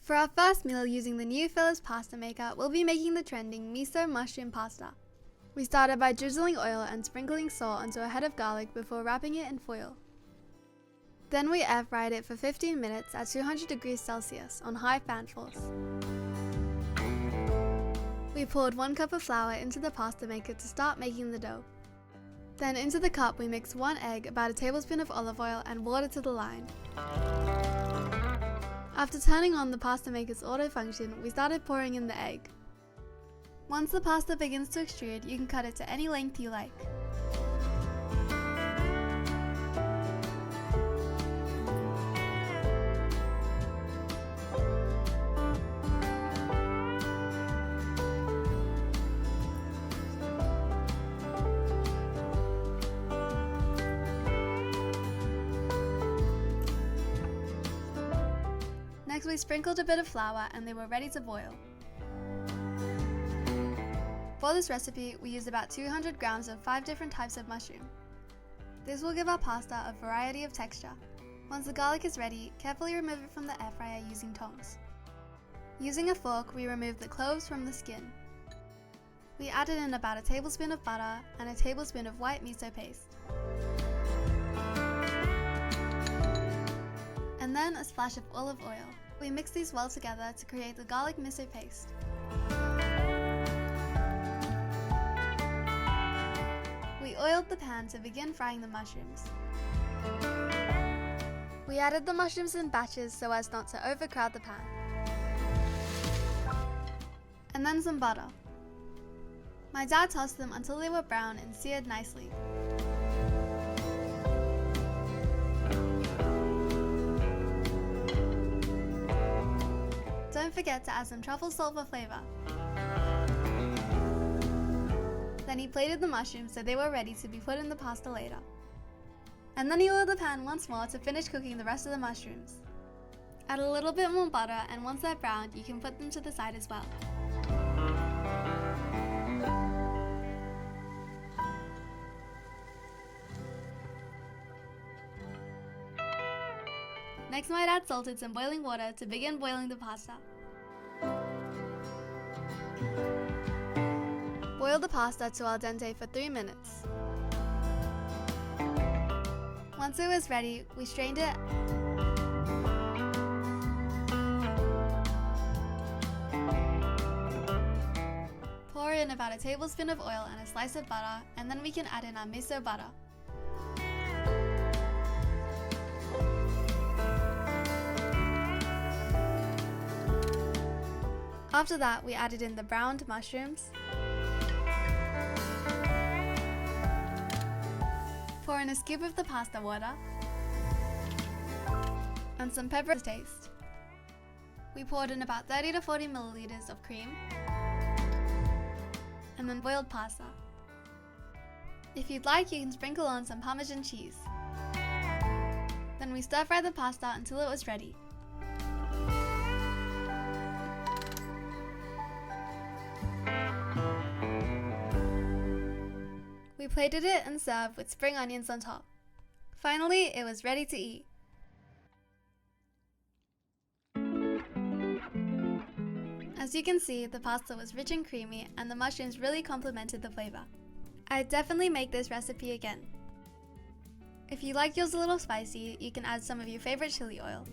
For our first meal using the new Philips pasta maker, we'll be making the trending miso mushroom pasta. We started by drizzling oil and sprinkling salt onto a head of garlic before wrapping it in foil. Then we air fried it for 15 minutes at 200 degrees Celsius on high fan force. We poured 1 cup of flour into the pasta maker to start making the dough. Then into the cup we mixed 1 egg, about a tablespoon of olive oil and water to the line. After turning on the pasta maker's auto function, we started pouring in the egg. Once the pasta begins to extrude, you can cut it to any length you like. Next we sprinkled a bit of flour and they were ready to boil. For this recipe, we used about 200 grams of 5 different types of mushroom. This will give our pasta a variety of texture. Once the garlic is ready, carefully remove it from the air fryer using tongs. Using a fork, we removed the cloves from the skin. We added in about a tablespoon of butter and a tablespoon of white miso paste. And then a splash of olive oil. We mix these well together to create the garlic miso paste. We oiled the pan to begin frying the mushrooms. We added the mushrooms in batches so as not to overcrowd the pan. And then some butter. My dad tossed them until they were brown and seared nicely. Don't forget to add some truffle salt for flavor. Then he plated the mushrooms so they were ready to be put in the pasta later. And then he oiled the pan once more to finish cooking the rest of the mushrooms. Add a little bit more butter, and once they're browned, you can put them to the side as well. Next, my dad salted some boiling water to begin boiling the pasta. Boil the pasta to al dente for 3 minutes. Once it was ready, we strained it. Pour in about a tablespoon of oil and a slice of butter, and then we can add in our miso butter. After that, we added in the browned mushrooms. Pour in a scoop of the pasta water and some pepper to taste. We poured in about 30 to 40 milliliters of cream and then boiled pasta. If you'd like, you can sprinkle on some Parmesan cheese. Then we stir fry the pasta until it was ready. We plated it and served with spring onions on top. Finally, it was ready to eat. As you can see, the pasta was rich and creamy, and the mushrooms really complemented the flavor. I'd definitely make this recipe again. If you like yours a little spicy, you can add some of your favorite chili oil.